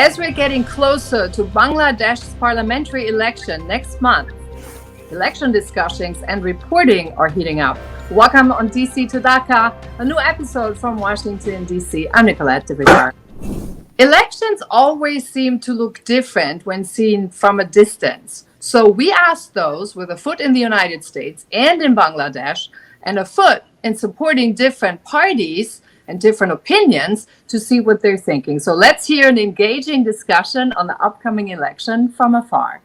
As we're getting closer to Bangladesh's parliamentary election next month, election discussions and reporting are heating up. Welcome on DC to Dhaka, a new episode from Washington, DC. I'm Nicolette de Vicar. Elections always seem to look different when seen from a distance. So we asked those with a foot in the United States and in Bangladesh and a foot in supporting different parties and different opinions to see what they're thinking. So let's hear an engaging discussion on the upcoming election from afar.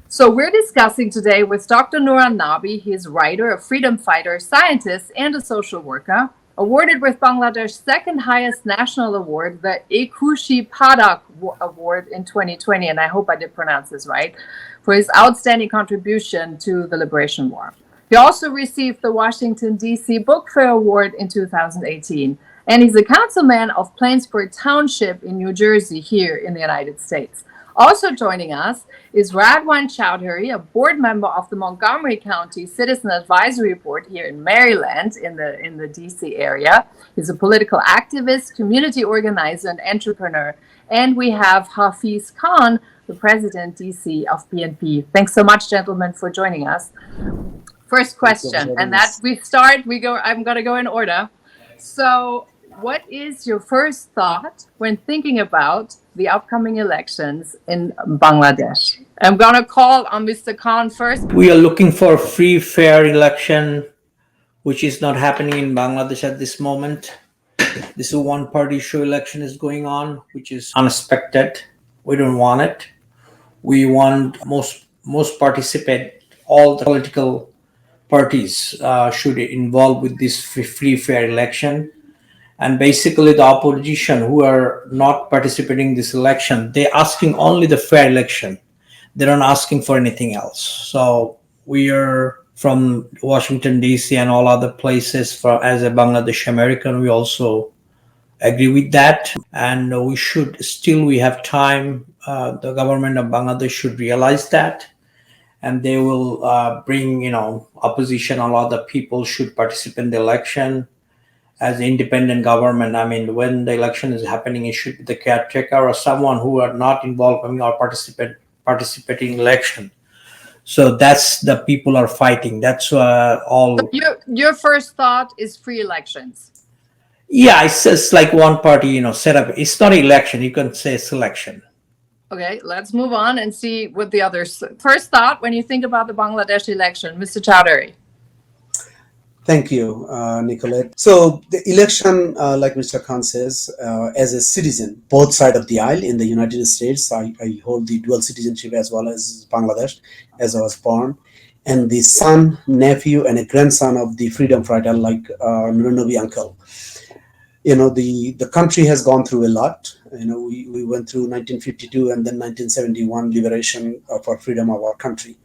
So we're discussing today with Dr. Nuran Nabi. He's a writer, a freedom fighter, scientist, and a social worker, awarded with Bangladesh's second highest national award, the Ekushi Padak Award in 2020, and I hope I did pronounce this right, for his outstanding contribution to the Liberation War. He also received the Washington, D.C. Book Fair Award in 2018, and he's a councilman of Plainsboro Township in New Jersey here in the United States. Also joining us is Radwan Chowdhury, a board member of the Montgomery County Citizen Advisory Board here in Maryland in the DC area. He's a political activist, community organizer, and entrepreneur. And we have Hafiz Khan, the president DC of PNP. Thanks so much, gentlemen, for joining us. First question, and that I'm going to go in order. So what is your first thought when thinking about the upcoming elections in Bangladesh? I'm going to call on Mr. Khan first. We are looking for a free, fair election, which is not happening in Bangladesh at this moment. This is a one-party show election is going on, which is unexpected. We don't want it. We want most participate, all the political parties should involve with this free, fair election. And basically the opposition who are not participating in this election, they're asking only the fair election. They're not asking for anything else. So we are from Washington, D.C. and all other places as a Bangladesh American, we also agree with that. And we have time. The government of Bangladesh should realize that. And they will bring, opposition, all other people should participate in the election. As an independent government, when the election is happening, it should be the caretaker or someone who are not involved or participating in election. So that's the people are fighting. That's all. Your first thought is free elections. Yeah, it's just like one party, set up. It's not an election. You can say selection. Okay, let's move on and see what the others. First thought when you think about the Bangladesh election, Mr. Chowdhury. Thank you, Nicolette. So the election, like Mr. Khan says, as a citizen, both sides of the aisle in the United States, I hold the dual citizenship as well as Bangladesh, as I was born, and the son, nephew, and a grandson of the freedom fighter like Nuran Nabi uncle. The country has gone through a lot. We went through 1952 and then 1971 liberation for freedom of our country.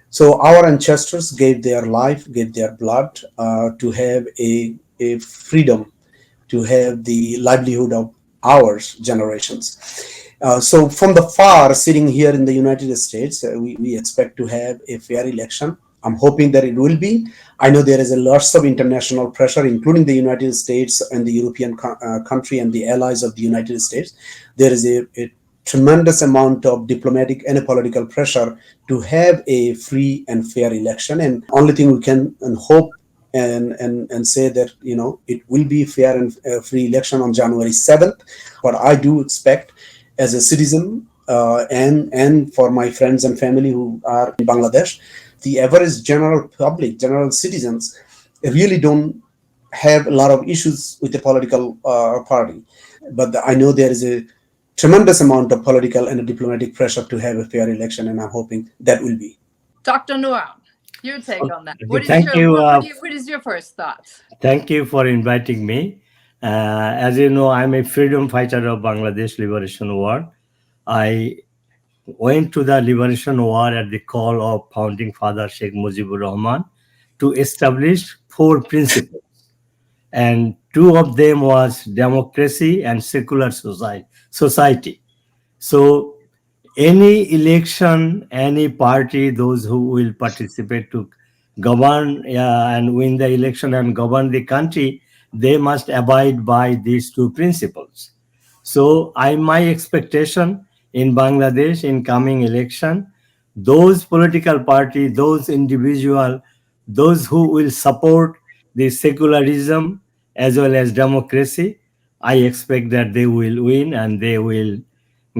So our ancestors gave their life, gave their blood to have a freedom, to have the livelihood of our generations. So from the far, sitting here in the United States, we expect to have a fair election. I'm hoping that it will be. I know there is a lots of international pressure, including the United States and the European country and the allies of the United States. There is a tremendous amount of diplomatic and political pressure to have a free and fair election. And only thing we can hope and say that, it will be fair and free election on January 7th. But I do expect as a citizen and for my friends and family who are in Bangladesh, the average general public, general citizens really don't have a lot of issues with the political party. But I know there is a tremendous amount of political and diplomatic pressure to have a fair election, and I'm hoping that will be. Dr. Nuran, your take on that. What is your first thought? Thank you for inviting me. As you know, I'm a freedom fighter of Bangladesh Liberation War. I went to the Liberation War at the call of founding father Sheikh Mujibur Rahman to establish 4 principles. And 2 of them was democracy and secular society. So any election, any party, those who will participate to govern and win the election and govern the country, they must abide by these 2 principles. So my expectation in Bangladesh in coming election, those political party, those individual, those who will support the secularism as well as democracy, I expect that they will win and they will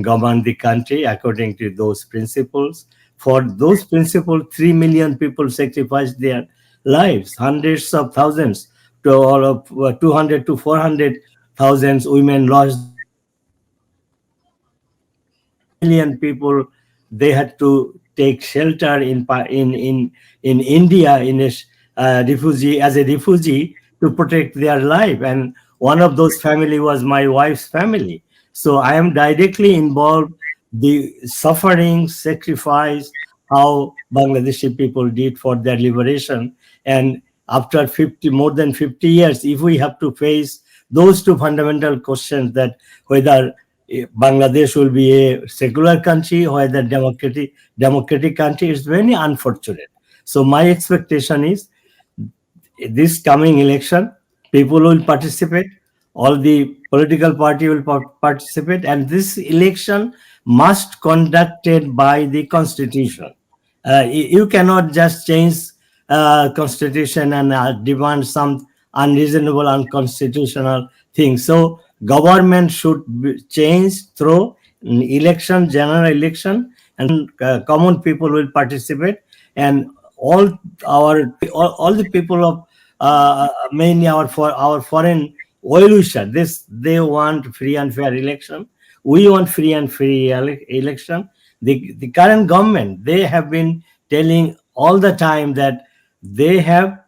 govern the country according to those principles. For those principles, 3 million people sacrificed their lives, hundreds of thousands, to all of 200 to 400 thousands women lost their lives. 2 million people, they had to take shelter in India in a refugee as a refugee to protect their life, and one of those family was my wife's family. So I am directly involved the suffering, sacrifice, how Bangladeshi people did for their liberation. And after 50, more than 50 years, if we have to face those two fundamental questions, that whether Bangladesh will be a secular country or whether democratic country, is very unfortunate. So my expectation is this coming election, people will participate, all the political party will participate, and this election must conducted by the constitution. You cannot just change constitution and demand some unreasonable, unconstitutional things. So government should be changed through election, general election, and common people will participate, and all all the people of mainly our foreign well-wisher, this they want free and fair election. We want free and fair election. The current government, they have been telling all the time that they have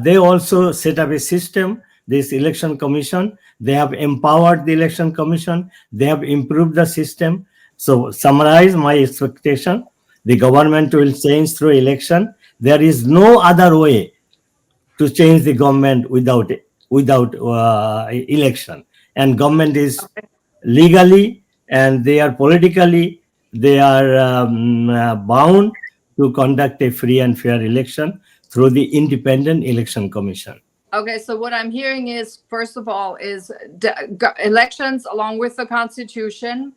they also set up a system, this election commission. They have empowered the election commission. They have improved the system. So summarize my expectation, the government will change through election. There is no other way to change the government without election. And government is legally and they are politically, they are bound to conduct a free and fair election through the independent election commission. Okay, so what I'm hearing is, first of all, is elections along with the Constitution,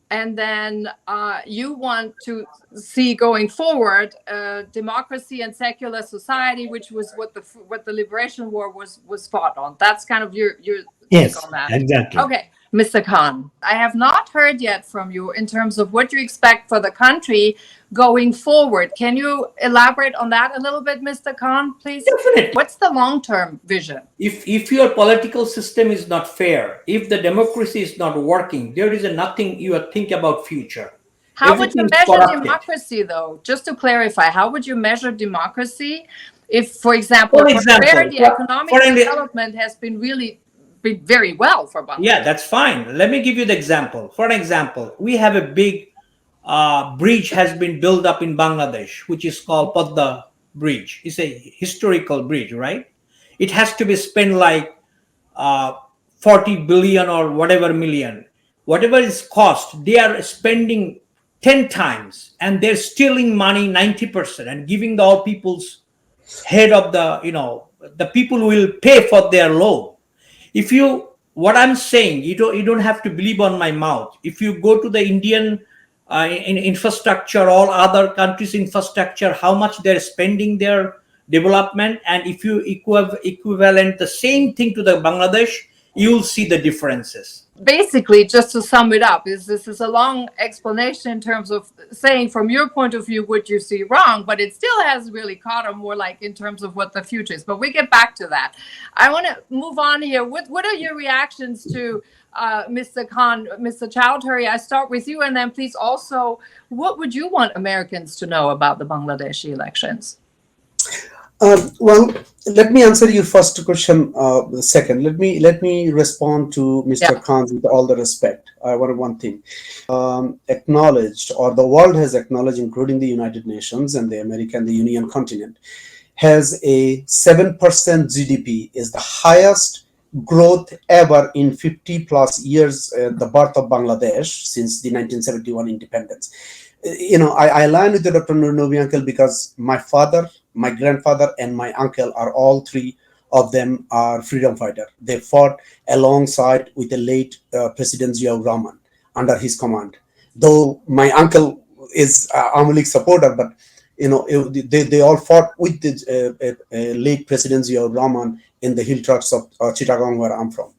and then you want to see going forward democracy and secular society, which was what the Liberation War was fought on. That's kind of your Yes, take on that. exactly. Okay, Mr. Khan, I have not heard yet from you in terms of what you expect for the country going forward. Can you elaborate on that a little bit, Mr. Khan, please? Definitely. What's the long-term vision? If your political system is not fair, if the democracy is not working, there is nothing you think about future. How would you Everything's measure corrupted. democracy, though? Just to clarify, how would you measure democracy if, for example, For example, prosperity, economic for an- development has been really very well for Bangladesh? Yeah, that's fine. Let me give you the example. For an example, we have a big bridge has been built up in Bangladesh, which is called Padda Bridge. It's a historical bridge, right? It has to be spent like 40 billion or whatever million. Whatever is cost, they are spending 10 times and they're stealing money 90% and giving the all people's head of the people who will pay for their loan. If you, what I'm saying, you don't have to believe on my mouth. If you go to the Indian in infrastructure, all other countries infrastructure, how much they're spending their development, and if you equivalent the same thing to the Bangladesh, you'll see the differences. Basically, just to sum it up, this is a long explanation in terms of saying from your point of view what you see wrong, but it still has really caught on more like in terms of what the future is. But we get back to that. I want to move on here. What are your reactions to Mr. Khan, Mr. Chowdhury? I start with you, and then please also, what would you want Americans to know about the Bangladeshi elections? Well, let me answer your first question second. Let me respond to Mr. Khan with all the respect. I want one thing acknowledged, or the world has acknowledged, including the United Nations and the American, the Union continent, has a 7% GDP, is the highest growth ever in 50 plus years, the birth of Bangladesh since the 1971 independence. I align with the Dr. Nobi uncle because my father, my grandfather, and my uncle are all three of them are freedom fighter. They fought alongside with the late President Ziaur Rahman under his command. Though my uncle is Awami League supporter, but they all fought with the late President Ziaur Rahman in the hill tracts of Chittagong, where I'm from.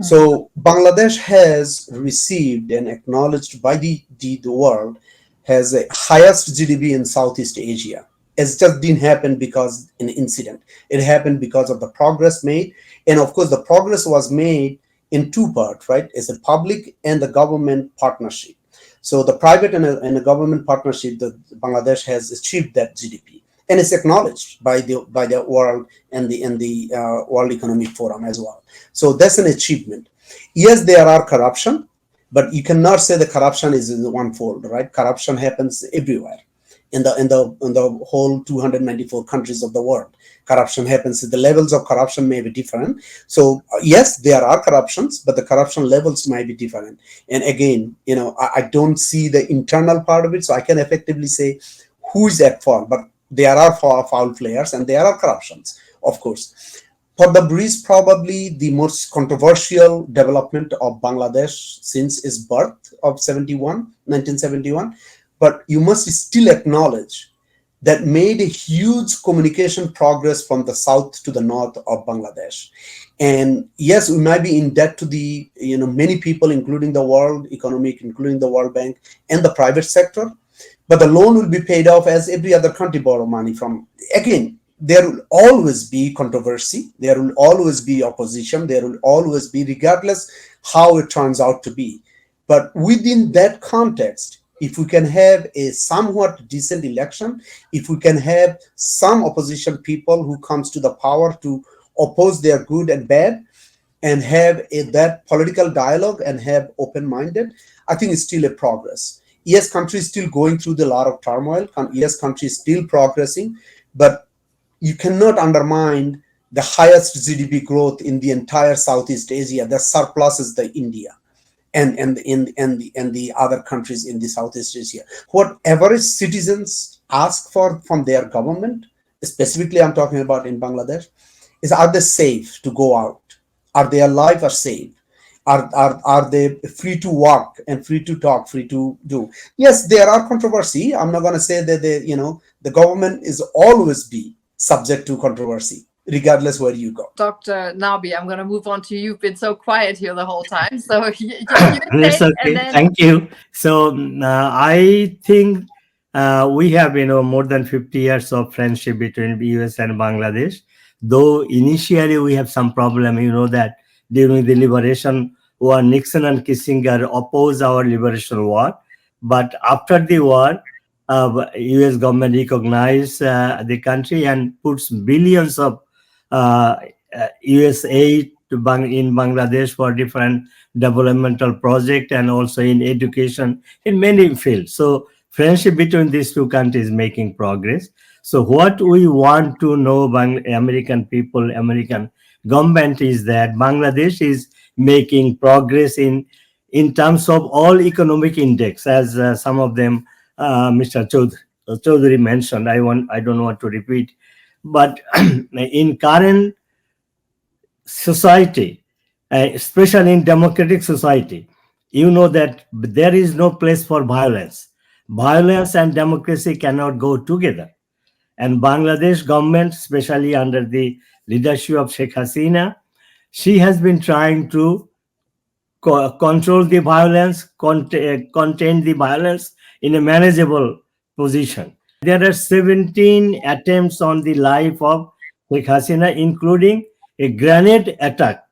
So Bangladesh has received and acknowledged by the world has the highest GDP in Southeast Asia. It just didn't happen because an incident. It happened because of the progress made, and of course the progress was made in two parts, right? It's a public and the government partnership. So the private and the government partnership, that Bangladesh has achieved that GDP, and it's acknowledged by the world and the World Economic Forum as well. So that's an achievement. Yes, there are corruption, but you cannot say the corruption is in one fold, right? Corruption happens everywhere in the whole 294 countries of the world. Corruption happens. The levels of corruption may be different. So yes, there are corruptions, but the corruption levels might be different. And again, I don't see the internal part of it, so I can effectively say who is at fault. But there are foul players and there are corruptions, of course. For the breeze, probably the most controversial development of Bangladesh since its birth of 1971. But you must still acknowledge that made a huge communication progress from the south to the north of Bangladesh. And yes, we might be in debt to the many people, including the World Economic, including the World Bank and the private sector. But the loan will be paid off as every other country borrow money from. Again, there will always be controversy. There will always be opposition. There will always be, regardless how it turns out to be. But within that context, if we can have a somewhat decent election, if we can have some opposition people who comes to the power to oppose their good and bad, and have that political dialogue and have open-minded, I think it's still a progress. Yes, country is still going through a lot of turmoil. Yes, country is still progressing, but you cannot undermine the highest GDP growth in the entire Southeast Asia. The surplus is the India and the other countries in the Southeast Asia. Whatever citizens ask for from their government, specifically I'm talking about in Bangladesh, is are they safe to go out? Are their lives are safe? Are they free to walk and free to talk, free to do? Yes, there are controversy. I'm not going to say that the government is always be subject to controversy, regardless where you go. Dr. Nabi, I'm going to move on to you. You've been so quiet here the whole time. So That's okay. Thank you. So I think we have more than 50 years of friendship between US and Bangladesh. Though initially we have some problem, that during the liberation war, Nixon and Kissinger opposed our liberation war. But after the war, US government recognized the country and puts billions of US aid in Bangladesh for different developmental projects and also in education in many fields. So friendship between these two countries is making progress. So what we want to know, American people, American government, is that Bangladesh is making progress in terms of all economic index, as some of them Mr. Chaudhary mentioned. I don't want to repeat, but in current society, especially in democratic society, that there is no place for violence. Violence and democracy cannot go together. And Bangladesh government, especially under the leadership of Sheikh Hasina, she has been trying to control the violence, contain the violence in a manageable position. There are 17 attempts on the life of Sheikh Hasina, including a grenade attack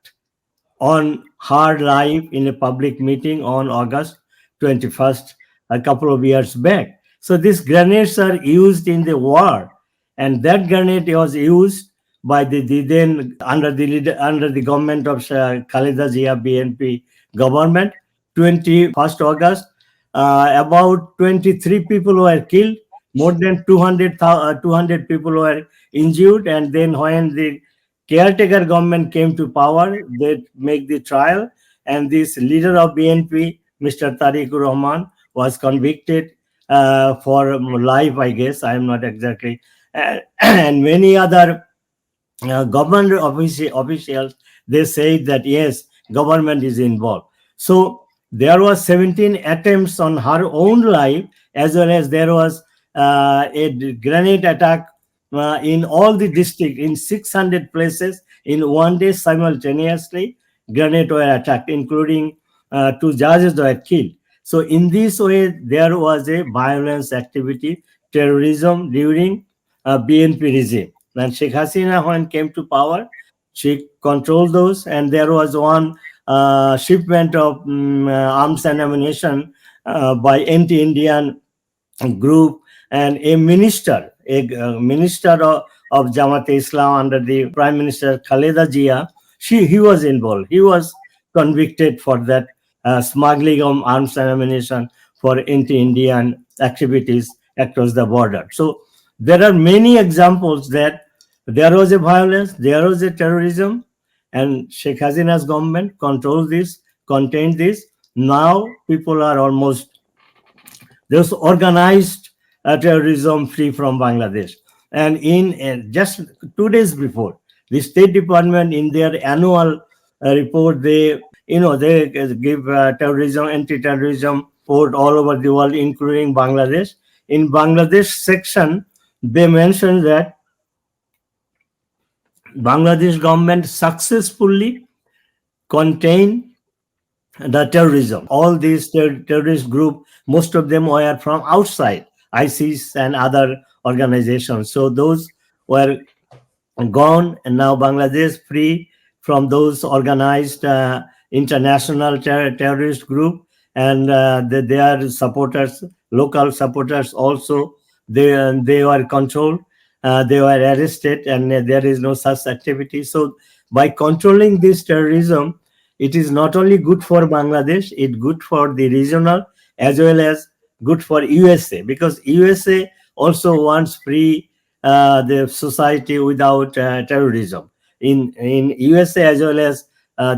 on her life in a public meeting on August 21st, a couple of years back. So these grenades are used in the war, and that grenade was used by the then under the government of Khaleda Zia BNP government. 21st August, about 23 people were killed, more than 200 people were injured, and then when the caretaker government came to power, they make the trial, and this leader of BNP, Mr. Tariqur Rahman, was convicted for life, I guess. I am not exactly. And many other government officials, they said that yes, government is involved. So there was 17 attempts on her own life, as well as there was a grenade attack in all the district in 600 places in one day simultaneously. Grenade were attacked, including two judges were killed. So in this way, there was a violence activity, terrorism during BNP regime. And Sheikh Hasina, when came to power, she controlled those, and there was one shipment of arms and ammunition by anti-Indian group, and a minister, minister of Jamaat Islam under the Prime Minister Khaleda Zia, he was involved. He was convicted for that smuggling of arms and ammunition for anti-Indian activities across the border. So there are many examples that there was a violence, there was a terrorism, and Sheikh Hasina's government controlled this, contained this. Now people are almost, there's organized terrorism free from Bangladesh. And in just 2 days before, the State Department in their annual report, they give terrorism, anti-terrorism report all over the world, including Bangladesh. In Bangladesh section, they mention that Bangladesh government successfully contained the terrorism. All these terrorist group, most of them were from outside ISIS and other organizations. So those were gone, and now Bangladesh free from those organized international terrorist group, and their supporters, local supporters also, they were controlled, they were arrested, and there is no such activity. So by controlling this terrorism, it is not only good for Bangladesh, it's good for the regional as well as good for USA, because USA also wants free the society without terrorism. In USA as well as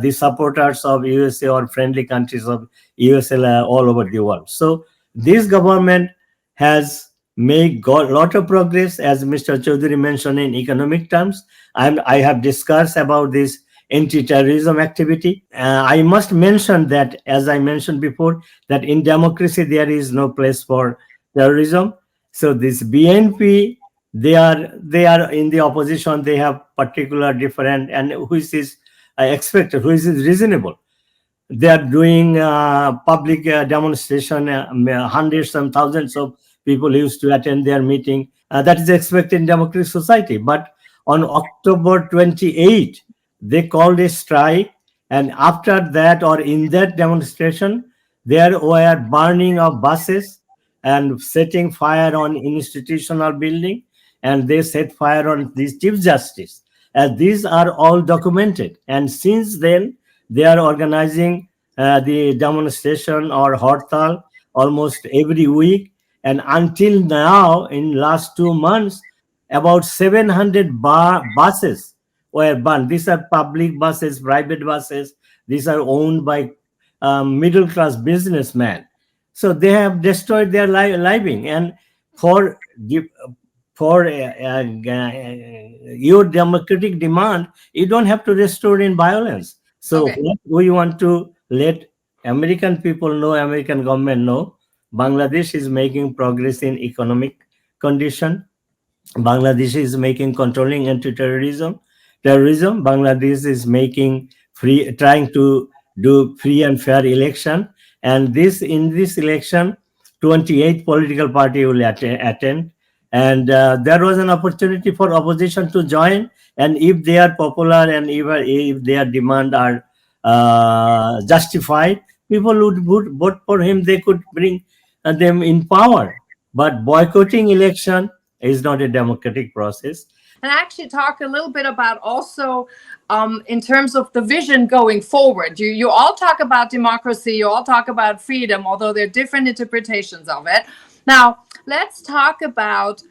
the supporters of USA or friendly countries of USA all over the world. So this government has made a lot of progress, as Mr. Chaudhary mentioned, in economic terms. I have discussed about this anti-terrorism activity. I must mention that, as I mentioned before, that in democracy there is no place for terrorism. So this BNP, they are in the opposition. They have particular different, and which is expected, which is reasonable. They are doing public demonstration. Hundreds and thousands of people used to attend their meeting. That is expected in democratic society. But on October 28, they called a strike, and after that, or in that demonstration, there were burning of buses and setting fire on institutional building, and they set fire on this chief justice. These are all documented, and since then they are organizing the demonstration or hartal almost every week, and until now, in last 2 months, about 700 buses were burned. These are public buses, private buses. These are owned by middle class businessmen. So they have destroyed their living, and for your democratic demand, you don't have to restore in violence. So Okay. what we want to let American people know, American government know, Bangladesh is making progress in economic condition. Bangladesh is making controlling terrorism. Bangladesh is making trying to do free and fair election. And in this election, 28 political party will attend. And there was an opportunity for opposition to join. And if they are popular and if their demand are justified, people would vote for him. They could bring them in power. But boycotting election is not a democratic process. And actually talk a little bit about also in terms of the vision going forward. You all talk about democracy, you all talk about freedom, although there are different interpretations of it. Now, let's talk about,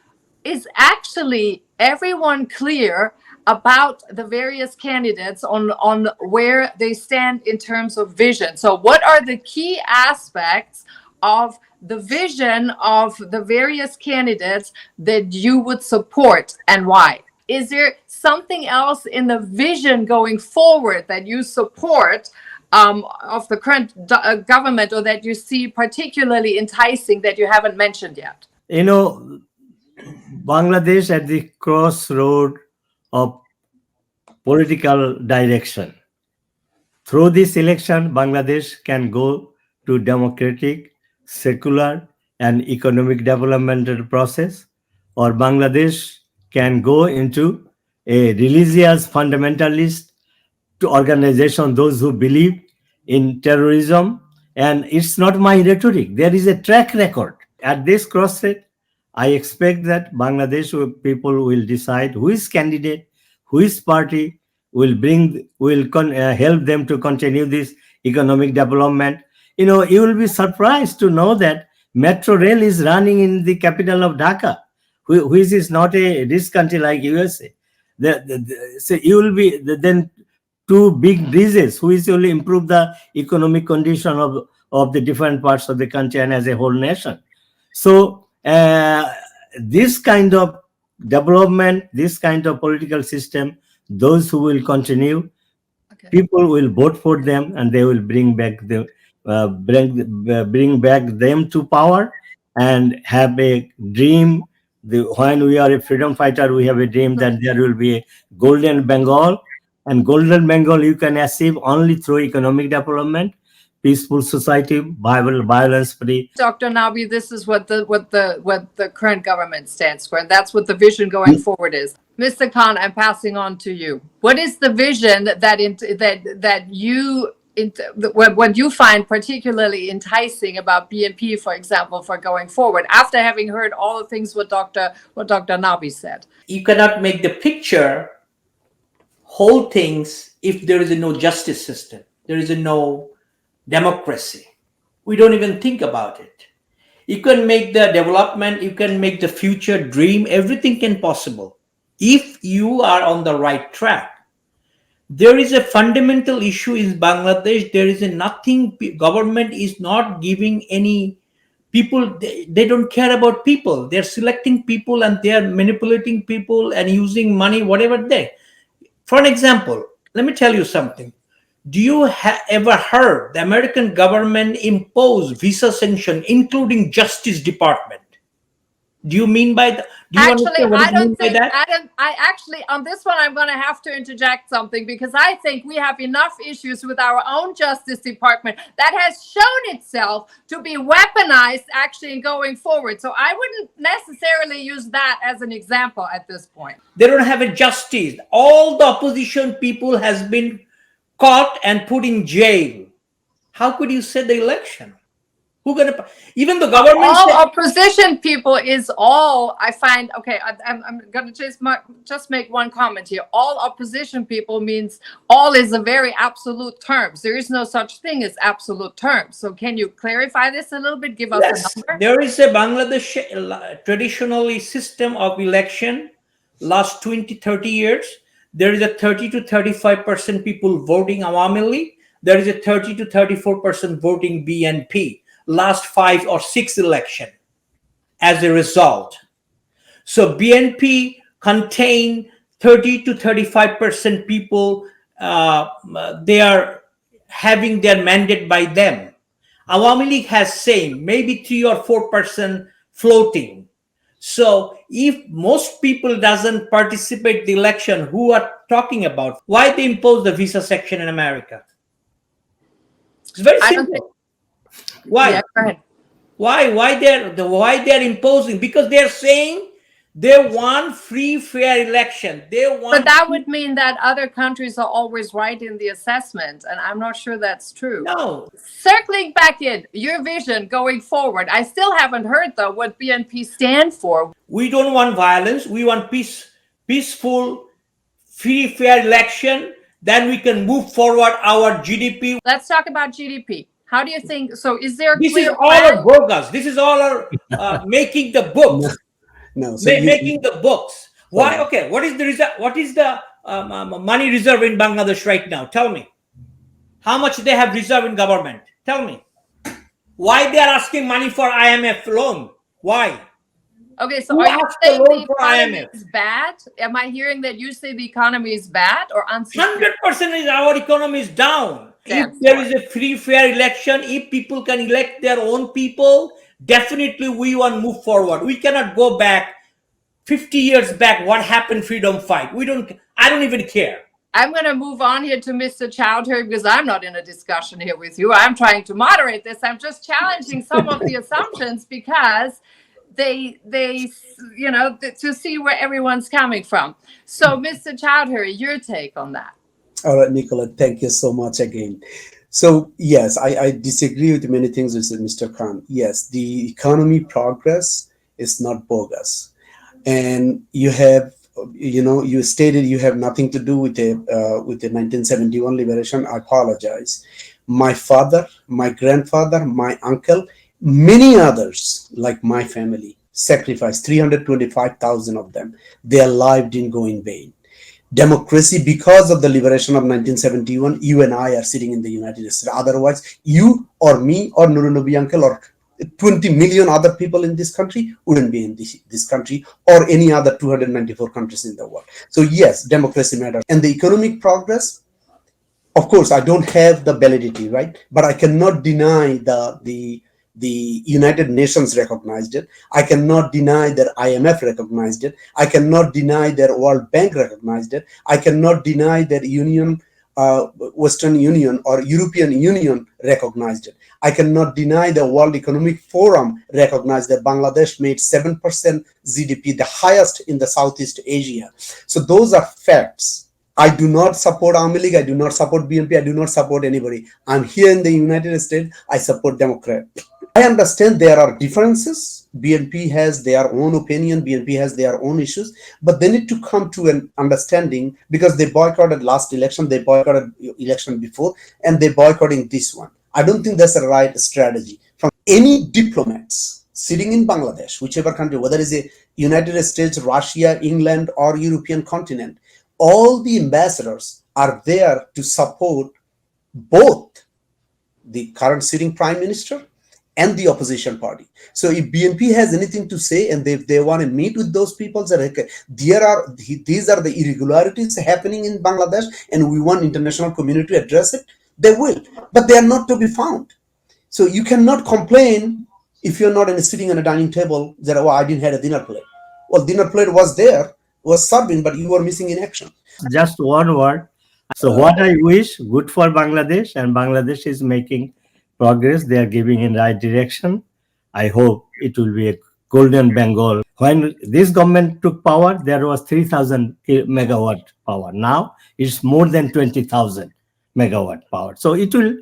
is actually everyone clear about the various candidates on where they stand in terms of vision? So what are the key aspects of the vision of the various candidates that you would support, and why? Is there something else in the vision going forward that you support of the current government, or that you see particularly enticing that you haven't mentioned yet? You know, Bangladesh at the crossroad of political direction. Through this election, Bangladesh can go to democratic, secular, and economic developmental process, or Bangladesh can go into a religious fundamentalist to organization, those who believe in terrorism. And it's not my rhetoric. There is a track record. At this crossroad, I expect that people will decide who is candidate, who is party will help them to continue this economic development. You will be surprised to know that metro rail is running in the capital of Dhaka, which is not a rich country like USA. So you will be then two big bridges which will improve the economic condition of the different parts of the country and as a whole nation. So this kind of development, this kind of political system, those who will continue, people will vote for them, and they will bring back them to power and have a dream. When we are a freedom fighter, we have a dream that there will be a golden Bengal, and golden Bengal you can achieve only through economic development, peaceful society, violence free. Dr. Nabi, this is what the current government stands for, and that's what the vision going forward is. Mr. Khan, I'm passing on to you. What is the vision what you find particularly enticing about BNP, for example, for going forward, after having heard all the things what Dr. Nabi said? You cannot make the picture whole things if there is no justice system, there is no democracy. We don't even think about it. You can make the development, you can make the future dream, everything can possible if you are on the right track. There is a fundamental issue in Bangladesh. There is nothing, government is not giving any people, they don't care about people. They're selecting people and they're manipulating people and using money, whatever they. For an example, let me tell you something. Do you ever heard the American government impose visa sanction, including Justice Department? Do you mean by that? Do you understand what I mean by that? I actually, on this one, I'm going to have to interject something, because I think we have enough issues with our own Justice Department that has shown itself to be weaponized actually going forward. So I wouldn't necessarily use that as an example at this point. They don't have a justice. All the opposition people has been caught and put in jail. How could you say the election? Who gonna? Even the government. All opposition people is all. I find okay. I'm gonna just make one comment here. All opposition people means all is a very absolute terms. There is no such thing as absolute terms. So can you clarify this a little bit? Give us a number. There is a Bangladesh traditionally system of election last 20-30 years. There is a 30 to 35% people voting Awami League. There is a 30 to 34% voting BNP. Last 5 or 6 election as a result. So BNP contain 30 to 35% people. They are having their mandate by them. Awami League has same, maybe 3 or 4% floating. So if most people doesn't participate the election, who are talking about? Why they impose the visa section in America? It's very simple. Why? Yeah, go ahead. Why they're imposing? Because they're saying they want free, fair election. They want. But that would mean that other countries are always right in the assessment, and I'm not sure that's true. No. Circling back in your vision going forward, I still haven't heard though what BNP stand for. We don't want violence. We want peaceful, free, fair election. Then we can move forward our GDP. Let's talk about GDP. How do you think? So is there? This is all our bogus. This is all our making the books. No, So making the books. Why? Okay. What is the reserve? What is the money reserve in Bangladesh right now? Tell me. How much they have reserve in government? Tell me. Why they are asking money for IMF loan? Why? Okay, so Who are you asked the saying loan the for economy IMF? is bad? Am I hearing that you say the economy is bad or unsustainable? 100% is our economy is down. If Stands there for is a free, fair election, if people can elect their own people, definitely we want to move forward. We cannot go back 50 years back. What happened? Freedom fight. I don't even care. I'm going to move on here to Mr. Chowdhury because I'm not in a discussion here with you. I'm trying to moderate this. I'm just challenging some of the assumptions because they to see where everyone's coming from. So, Mr. Chowdhury, your take on that? All right, Nicola, thank you so much again. So, yes, I disagree with many things with Mr. Khan. Yes, the economy progress is not bogus. And you have, you stated you have nothing to do with the 1971 liberation. I apologize. My father, my grandfather, my uncle, many others, like my family, sacrificed 325,000 of them. Their life didn't go in vain. Democracy, because of the liberation of 1971, you and I are sitting in the United States. Otherwise, you or me or Nurunubi uncle or 20 million other people in this country wouldn't be in this country or any other 294 countries in the world. So yes, democracy matters. And the economic progress, of course, I don't have the validity, right? But I cannot deny the United Nations recognized it. I cannot deny that IMF recognized it. I cannot deny that World Bank recognized it. I cannot deny that Western Union or European Union recognized it. I cannot deny the World Economic Forum recognized that Bangladesh made 7% GDP, the highest in the Southeast Asia. So those are facts. I do not support Army League. I do not support BNP. I do not support anybody. I'm here in the United States. I support Democrat. I understand there are differences. BNP has their own opinion. BNP has their own issues, but they need to come to an understanding because they boycotted last election. They boycotted election before, and they boycotting this one. I don't think that's the right strategy. From any diplomats sitting in Bangladesh, whichever country, whether it's a United States, Russia, England, or European continent, all the ambassadors are there to support both the current sitting prime minister and the opposition party. So if BNP has anything to say and they want to meet with those people, say, okay, these are the irregularities happening in Bangladesh and we want international community to address it, they will. But they are not to be found. So you cannot complain if you're not sitting on a dining table that, oh, I didn't have a dinner plate. Well, dinner plate was there, was serving, but you were missing in action. Just one word. So what I wish, good for Bangladesh, and Bangladesh is making progress. They are giving in right direction. I hope it will be a golden Bengal. When this government took power, there was 3,000 megawatt power. Now it's more than 20,000 megawatt power. So it will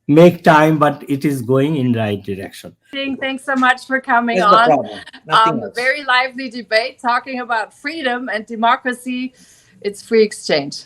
make time, but it is going in right direction. Thanks so much for coming That's the on. problem. Nothing else. Very lively debate talking about freedom and democracy. It's free exchange.